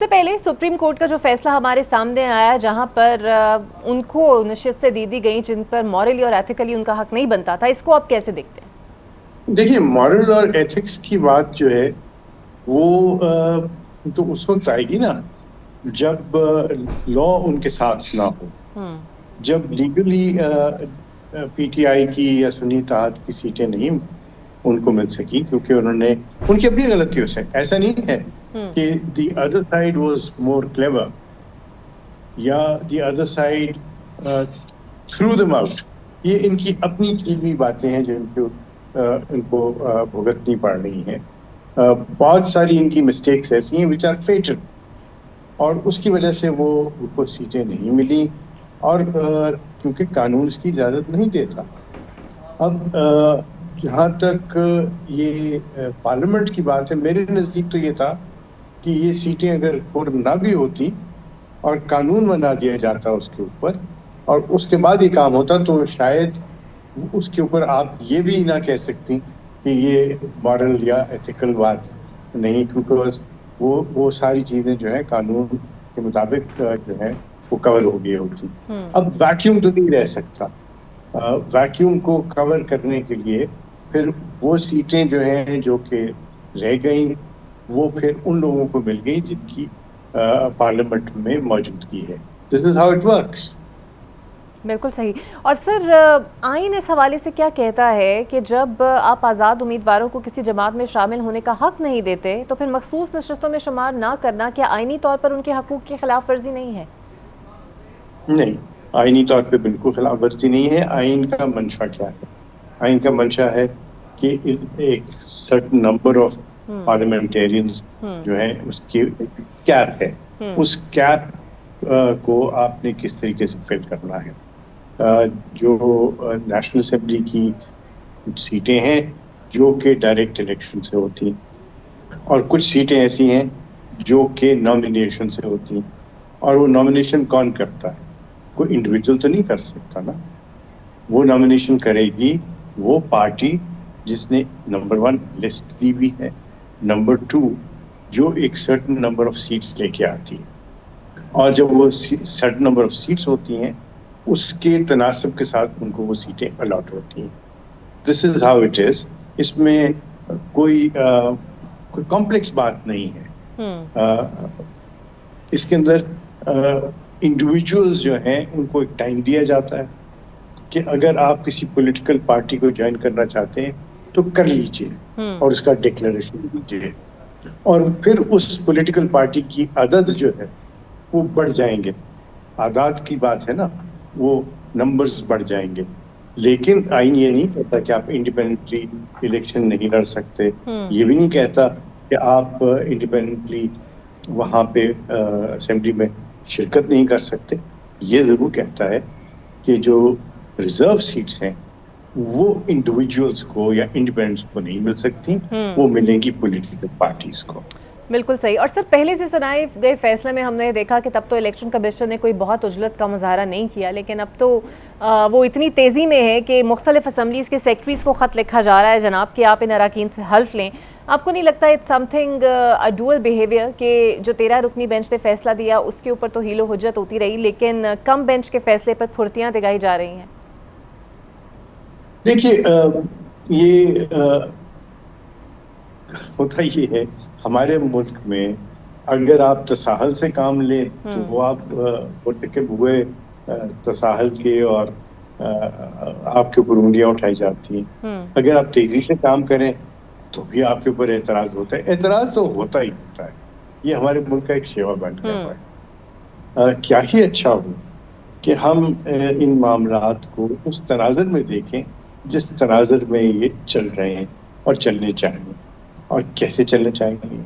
سے پہلے supreme court کا جو فیصلہ ہمارے سامنے آیا جہاں پر ان کو نشستیں دی گئیں جن پر مورلی اور ایتھیکلی ان کا حق نہیں بنتا تھا، اس کو آپ کیسے دیکھتے ہیں؟ دیکھیے، مورل اور ایتھکس کی بات جو ہے وہ تو اس وقت آئے گی نا جب لا ان کے ساتھ نہ ہو، جب لیگلی پی ٹی آئی کی یا سنی اتحاد کی سیٹیں نہیں ان کو مل سکی کیونکہ انہوں نے ان کی اپنی غلطیوں سے، ایسا نہیں ہے کہ the other side was more clever یا the other side threw them out. یہ ان کی اپنی کی بھی باتیں ہیں جو ان کو بھگتنی پڑ رہی ہیں. بہت ساری ان کی مسٹیکس ایسی ہیں وچ آر فیٹل، اور اس کی وجہ سے وہ ان کو سیٹیں نہیں ملی، اور کیونکہ قانون اس کی اجازت نہیں دیتا. اب جہاں تک یہ پارلیمنٹ کی بات ہے، میرے نزدیک تو یہ تھا کہ یہ سیٹیں اگر پر نہ بھی ہوتی اور قانون بنا دیا جاتا اس کے اوپر اور اس کے بعد یہ کام ہوتا تو شاید اس کے اوپر آپ یہ بھی نہ کہہ سکتی کہ یہ مورل یا ایتھیکل بات نہیں، کیونکہ وہ ساری چیزیں جو ہے قانون کے مطابق جو ہے وہ کور ہو گئی ہوتی. اب ویکیوم تو نہیں رہ سکتا. ویکیوم کو کور کرنے کے لیے پھر وہ سیٹیں جو ہیں جو کہ رہ گئیں وہ پھر ان لوگوں کو مل گئی جن کی پارلیمنٹ میں موجودگی ہے. دس از ہاؤ اٹ ورکس. بالکل صحیح. اور سر، آئین اس حوالے سے کیا کہتا ہے کہ جب آپ آزاد امیدواروں کو کسی جماعت میں شامل ہونے کا حق نہیں دیتے تو پھر مخصوص نشستوں میں شمار نہ کرنا کیا آئینی طور پر ان کے حقوق کی خلاف ورزی نہیں ہے؟ نہیں، آئینی طور پہ بالکل خلاف ورزی نہیں ہے. آئین کا منشا کیا ہے؟ آئین کا منشا ہے کہ ایک سرٹن نمبر آف پارلیمنٹیرینز جو ہے اس کی کیپ ہے. اس کیپ کو آپ نے کس طریقے سے فل کرنا ہے. جو نیشنل اسمبلی کی سیٹیں ہیں جو کہ ڈائریکٹ الیکشن سے ہوتی ہیں، اور کچھ سیٹیں ایسی ہیں جو کہ نامینیشن سے ہوتی ہیں. اور وہ نامینیشن کون کرتا ہے؟ کوئی انڈیویجول تو نہیں کر سکتا نا. وہ نامینیشن کرے گی وہ پارٹی جس نے نمبر 1 لسٹ دی ہوئی ہے، نمبر 2 جو ایک سرٹن نمبر آف سیٹس لے کے آتی ہے. اور جب وہ سرٹن نمبر آف سیٹس ہوتی ہیں اس کے تناسب کے ساتھ ان کو وہ سیٹیں الاٹ ہوتی ہیں. دس از ہاؤ اٹ از. اس میں کوئی کمپلیکس بات نہیں ہے. اس کے اندر انڈیویجولز جو ہیں ان کو ایک ٹائم دیا جاتا ہے کہ اگر آپ کسی پولیٹیکل پارٹی کو جوائن کرنا چاہتے ہیں تو کر لیجئے اور اس کا ڈکلیریشن دیجئے، اور پھر اس پولیٹیکل پارٹی کی عدد جو ہے وہ بڑھ جائیں گے. اعداد کی بات ہے نا، وہ نمبرز بڑھ جائیں گے. لیکن آئین یہ نہیں کہتا کہ آپ انڈیپینڈنٹلی الیکشن نہیں لڑ سکتے. یہ بھی نہیں کہتا کہ آپ انڈیپینڈنٹلی وہاں پہ اسمبلی میں شرکت نہیں کر سکتے. یہ ضرور کہتا ہے کہ جو ریزرو سیٹس ہیں وہ انڈیویجولز کو یا انڈیپینڈنٹس کو نہیں مل سکتی، وہ ملیں گی پولیٹیکل پارٹیز کو. بالکل صحیح. اور سر، پہلے سے سنائے گئے فیصلے میں ہم نے دیکھا کہ تب تو الیکشن کمیشن نے کوئی بہت عجلت کا مظاہرہ نہیں کیا، لیکن اب تو وہ اتنی تیزی میں ہے کہ مختلف اسمبلیز کے سیکٹریز کو خط لکھا جا رہا ہے جناب کہ آپ ان اراکین سے حلف لیں. آپ کو نہیں لگتا it's something dual behaviour کہ جو 13 رکنی بینچ نے فیصلہ دیا اس کے اوپر تو ہیل و حجت ہوتی رہی لیکن کم بینچ کے فیصلے پر پھرتیاں دکھائی جا رہی ہیں؟ دیکھیے، یہ ہوتا یہ ہے ہمارے ملک میں، اگر آپ تساہل سے کام لیں تو وہ آپ مرتکب ہوئے تساہل کے اور آپ کے اوپر انگلیاں اٹھائی جاتی ہیں. اگر آپ تیزی سے کام کریں تو بھی آپ کے اوپر اعتراض ہوتا ہے. اعتراض تو ہوتا ہی ہوتا ہے. یہ ہمارے ملک کا ایک شیوا بن گیا ہوا ہے. کیا ہی اچھا ہو کہ ہم ان معاملات کو اس تناظر میں دیکھیں جس تناظر میں یہ چل رہے ہیں اور چلنے چاہیے. اور کیسے چلنے چاہیے؟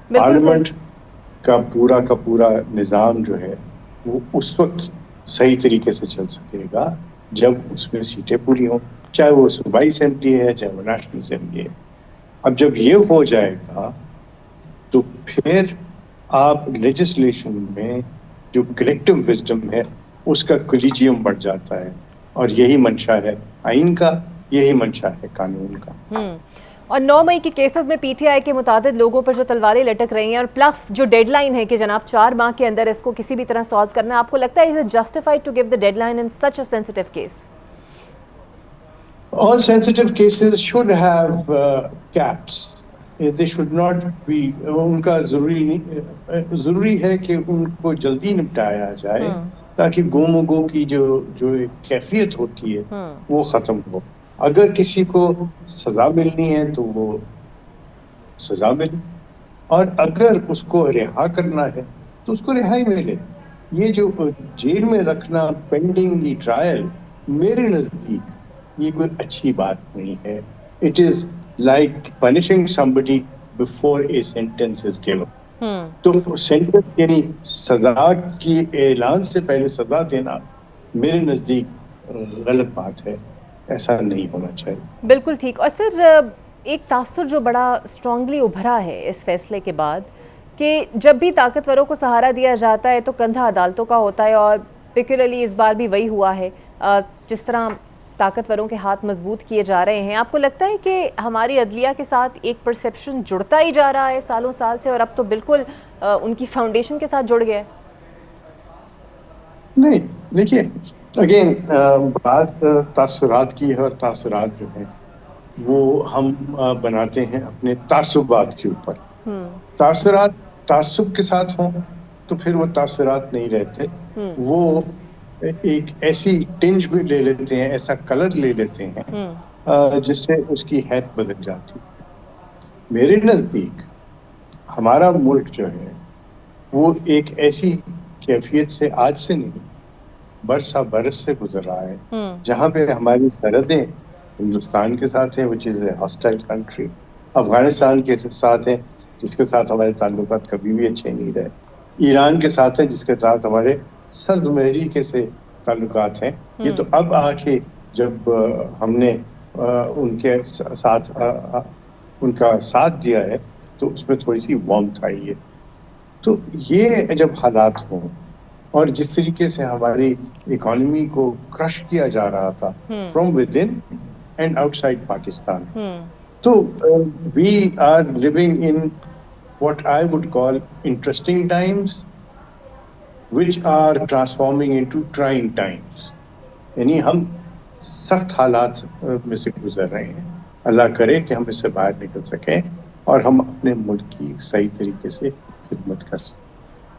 پارلیمنٹ کا پورا نظام جو ہے وہ اس وقت صحیح طریقے سے چل سکے گا جب اس میں سیٹیں پوری ہوں، چاہے وہ صوبائی اسمبلی ہے چاہے وہ نیشنل اسمبلی ہے. اب جب یہ ہو جائے گا تو پھر آپ لیجسلیشن میں جو کلیکٹیو وزڈم ہے اس کا کولیجیم بڑھ جاتا ہے، اور یہی منشا ہے آئین کا، یہی منشا ہے قانون کا. اور 9 مئی کے کیسز میں پی ٹی آئی کے متعدد لوگوں پر جو تلواریں لٹک رہی ہیں اور پلس جو ڈیڈ لائن ہے کہ جناب 4 ماہ کے اندر اس کو کسی بھی طرح سالو کرنا ہے، آپ کو لگتا ہے is justified to give the deadline in such a sensitive case? All sensitive cases should have caps. They should not be. ان کا ضروری ہے کہ ان کو جلدی نپٹایا جائے تاکہ گم و گو کی جو ایک کیفیت ہوتی ہے وہ ختم ہو. اگر کسی کو سزا ملنی ہے تو وہ سزا ملے، اور اگر اس کو رہا کرنا ہے تو اس کو رہائی ملے. یہ جو جیل میں رکھنا پینڈنگ دی ٹرائل، میرے نزدیک یہ کوئی اچھی بات نہیں ہے. It is like punishing somebody before a sentence is given. تو سینٹنس یعنی سزا کی اعلان سے پہلے سزا دینا میرے نزدیک غلط بات ہے، ایسا نہیں ہونا چاہیے. بالکل ٹھیک. اور سر ایک تاثر جو بڑا اسٹرانگلی ابھرا ہے اس فیصلے کے بعد کہ جب بھی طاقتوروں کو سہارا دیا جاتا ہے تو کندھا عدالتوں کا ہوتا ہے، اور پرٹیکولرلی اس بار بھی وہی ہوا ہے. جس طرح طاقتوروں کے ہاتھ مضبوط کیے جا رہے ہیں، آپ کو لگتا ہے کہ ہماری عدلیہ کے ساتھ ایک پرسیپشن جڑتا ہی جا رہا ہے سالوں سال سے، اور اب تو بالکل ان کی فاؤنڈیشن کے ساتھ جڑ گیا ہے؟ نہیں، دیکھیے اگین بات تاثرات کی ہے، اور تاثرات جو ہیں وہ ہم بناتے ہیں اپنے تعصبات کے اوپر. تاثرات تعصب کے ساتھ ہوں تو پھر وہ تاثرات نہیں رہتے، وہ ایک ایسی ٹنج بھی لے لیتے ہیں، ایسا کلر لے لیتے ہیں جس سے اس کی حیت بدل جاتی. میرے نزدیک ہمارا ملک جو ہے وہ ایک ایسی کیفیت سے آج سے نہیں برسا برس سے گزر رہا ہے جہاں پہ ہماری سرحدیں ہندوستان کے ساتھ ہیں which is a hostile country، Afghanistan کے ساتھ ہیں جس کے ساتھ ہمارے تعلقات کبھی بھی اچھے نہیں رہے، ایران کے ساتھ ہیں جس کے ساتھ ہمارے سرد مہری کے سے تعلقات ہیں. یہ تو اب آ کے جب ہم نے ان کے ساتھ ان کا ساتھ دیا ہے تو اس میں تھوڑی سی وارمتھ آئی ہے. تو یہ جب حالات ہوں اور جس طریقے سے ہماری اکانومی کو کرش کیا جا رہا تھا from within and outside Pakistan, تو we are living in what I would call interesting times which are transforming into trying times. یعنی ہم سخت حالات میں سے گزر رہے ہیں. اللہ کرے کہ ہم اس سے باہر نکل سکیں اور ہم اپنے ملک کی صحیح طریقے سے خدمت کر سکیں.